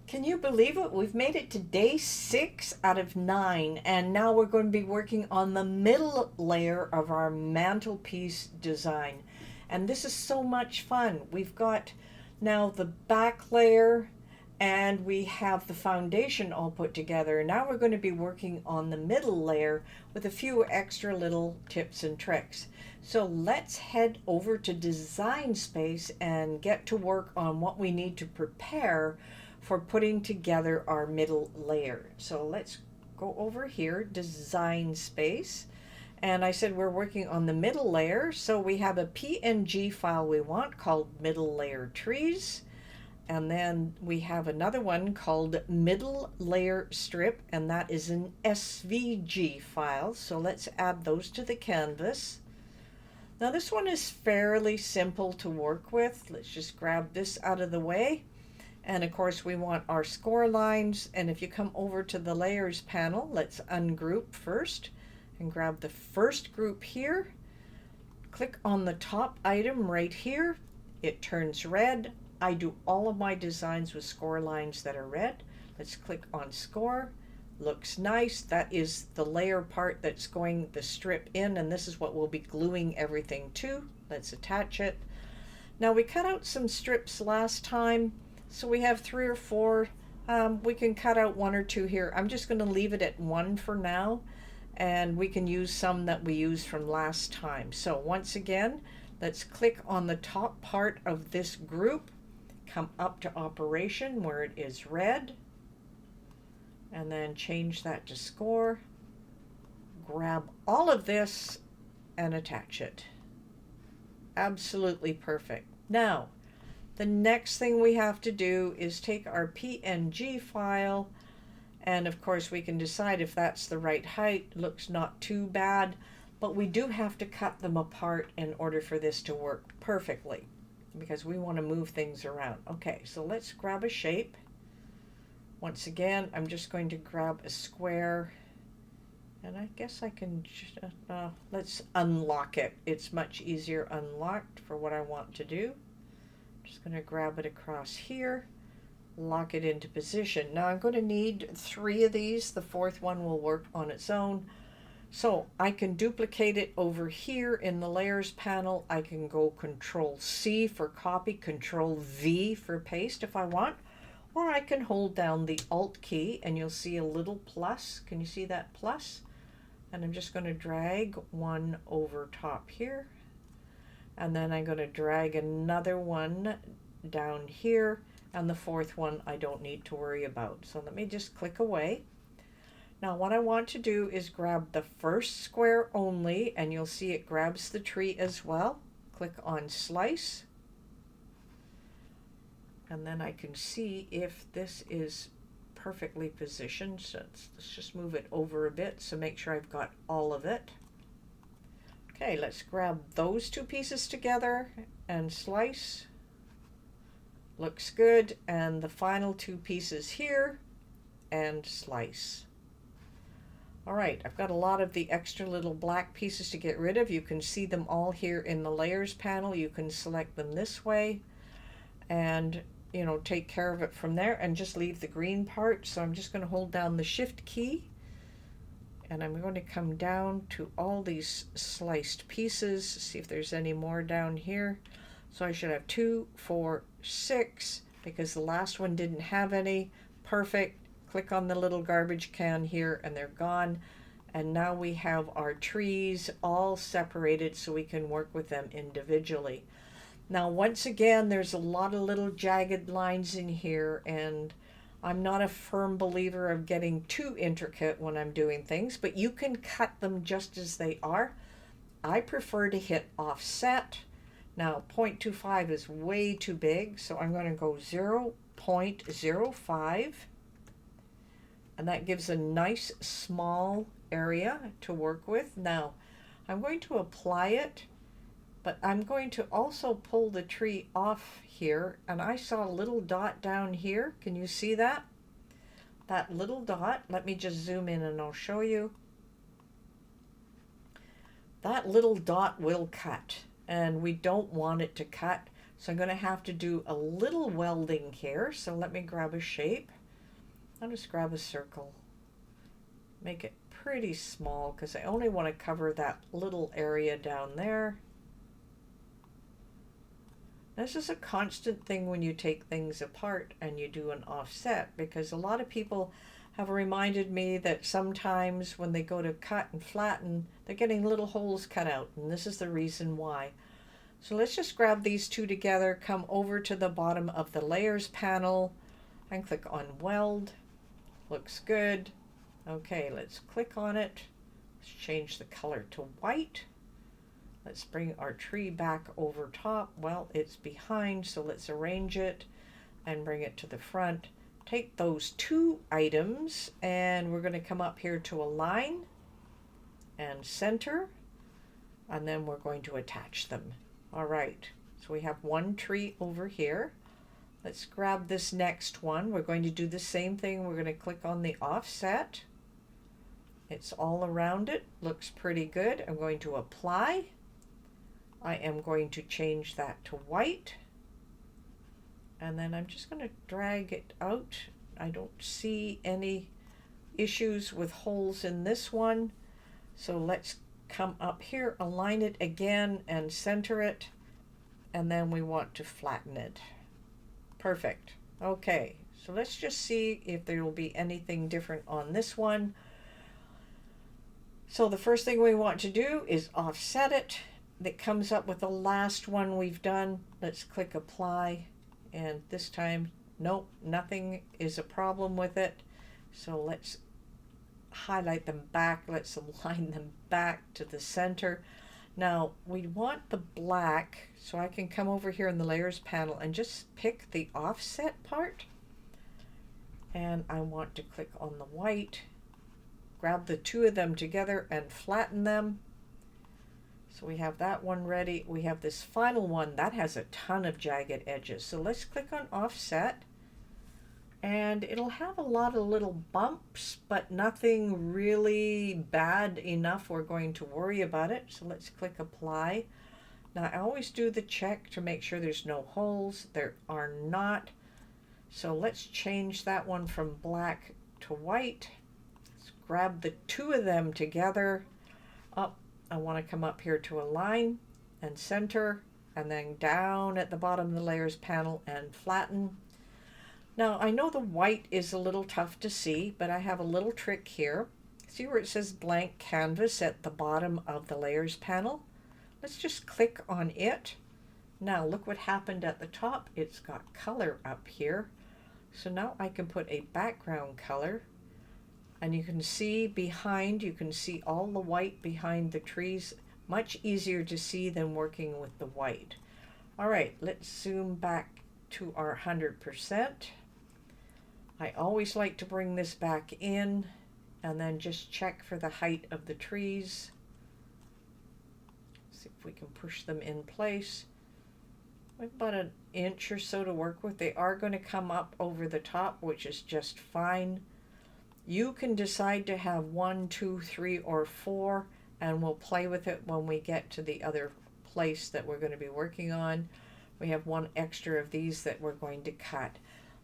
Can you believe it? We've made it to day 6 out of 9, and now we're going to be working on the middle layer of our mantelpiece design. And this is so much fun. We've got now the back layer and we have the foundation all put together. Now we're going to be working on the middle layer with a few extra little tips and tricks. So let's head over to Design Space and get to work on what we need to prepare for putting together our middle layer. So let's go over here, Design Space. And I said we're working on the middle layer. So we have a PNG file we want called Middle Layer Trees. And then we have another one called Middle Layer Strip, and that is an SVG file. So let's add those to the canvas. Now this one is fairly simple to work with. Let's just grab this out of the way. And of course we want our score lines. And if you come over to the layers panel, let's ungroup first and grab the first group here. Click on the top item right here. It turns red. I do all of my designs with score lines that are red. Let's click on score. Looks nice. That is the layer part that's going the strip in, and this is what we'll be gluing everything to. Let's attach it. Now we cut out some strips last time, so we have 3 or 4. We can cut out 1 or 2 here. I'm just going to leave it at 1 for now, and we can use some that we used from last time. So once again, let's click on the top part of this group. Come up to operation where it is red, and then change that to score. Grab all of this and attach it. Absolutely perfect. Now, the next thing we have to do is take our PNG file, and of course we can decide if that's the right height. Looks not too bad, but we do have to cut them apart in order for this to work perfectly, because we want to move things around. Okay, so let's grab a shape. Once again, I'm just going to grab a square, and I guess I can let's unlock it. It's much easier unlocked for what I want to do. Just going to grab it across here, lock it into position. Now I'm going to need 3 of these. The 4th one will work on its own. So I can duplicate it over here in the layers panel. I can go Control C for copy, Control V for paste if I want, or I can hold down the Alt key and you'll see a little plus. Can you see that plus? And I'm just going to drag one over top here, and then I'm going to drag another one down here, and the 4th one I don't need to worry about. So let me just click away. Now what I want to do is grab the first square only, and you'll see it grabs the tree as well. Click on Slice, and then I can see if this is perfectly positioned. So let's just move it over a bit, so make sure I've got all of it. Okay, let's grab those 2 pieces together and slice. Looks good. And the final 2 pieces here and slice. All right, I've got a lot of the extra little black pieces to get rid of. You can see them all here in the layers panel. You can select them this way and, you know, take care of it from there and just leave the green part. So I'm just going to hold down the Shift key, and I'm going to come down to all these sliced pieces, see if there's any more down here. So I should have 2, 4, 6, because the last one didn't have any. Perfect. Click on the little garbage can here and they're gone. And now we have our trees all separated so we can work with them individually. Now once again, there's a lot of little jagged lines in here, and I'm not a firm believer of getting too intricate when I'm doing things, but you can cut them just as they are. I prefer to hit offset. Now 0.25 is way too big, so I'm going to go 0.05. And that gives a nice small area to work with. Now I'm going to apply it, but I'm going to also pull the tree off here, and I saw a little dot down here. Can you see that? That little dot, let me just zoom in and I'll show you. That little dot will cut, and we don't want it to cut. So I'm going to have to do a little welding here. So let me grab a shape. I'll just grab a circle, make it pretty small because I only want to cover that little area down there. This is a constant thing when you take things apart and you do an offset, because a lot of people have reminded me that sometimes when they go to cut and flatten, they're getting little holes cut out, and this is the reason why. So let's just grab these two together, come over to the bottom of the layers panel and click on weld. Looks good. Okay, let's click on it. Let's change the color to white. Let's bring our tree back over top. Well, it's behind, so let's arrange it and bring it to the front. Take those two items and we're going to come up here to align and center, and then we're going to attach them. All right, so we have one tree over here. Let's grab this next one. We're going to do the same thing. We're going to click on the offset. It's all around it. Looks pretty good. I'm going to apply. I am going to change that to white. And then I'm just going to drag it out. I don't see any issues with holes in this one. So let's come up here, align it again and center it. And then we want to flatten it. Perfect. Okay, so let's just see if there will be anything different on this one. So the first thing we want to do is offset it. That comes up with the last one we've done. Let's click apply, and this time, nope, nothing is a problem with it. So let's highlight them back. Let's align them back to the center. Now we want the black, so I can come over here in the layers panel and just pick the offset part, and I want to click on the white, grab the two of them together and flatten them. So we have that one ready. We have this final one that has a ton of jagged edges. So let's click on offset, and it'll have a lot of little bumps, but nothing really bad enough we're going to worry about it. So let's click apply. Now I always do the check to make sure there's no holes. There are not. So let's change that one from black to white. Let's grab the two of them together. Up. I want to come up here to align and center, and then down at the bottom of the layers panel and flatten. Now I know the white is a little tough to see, but I have a little trick here. See where it says blank canvas at the bottom of the layers panel? Let's just click on it. Now look what happened at the top. It's got color up here. So now I can put a background color. And you can see behind, you can see all the white behind the trees. Much easier to see than working with the white. All right, let's zoom back to our 100%. I always like to bring this back in and then just check for the height of the trees. See if we can push them in place. We've about an inch or so to work with. They are going to come up over the top, which is just fine. You can decide to have 1, 2, 3, or 4, and we'll play with it when we get to the other place that we're going to be working on. We have one extra of these that we're going to cut.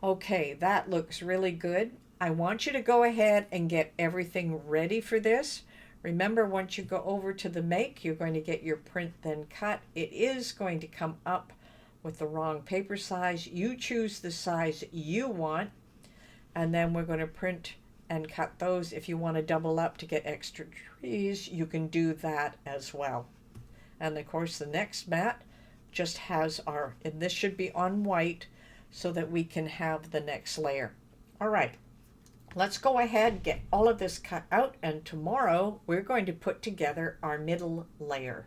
Okay, that looks really good. I want you to go ahead and get everything ready for this. Remember, once you go over to the make, you're going to get your print then cut. It is going to come up with the wrong paper size. You choose the size you want, and then we're going to print and cut those. If you want to double up to get extra trees, you can do that as well. And of course the next mat just has our, and this should be on white so that we can have the next layer. All right, let's go ahead, get all of this cut out, and tomorrow we're going to put together our middle layer.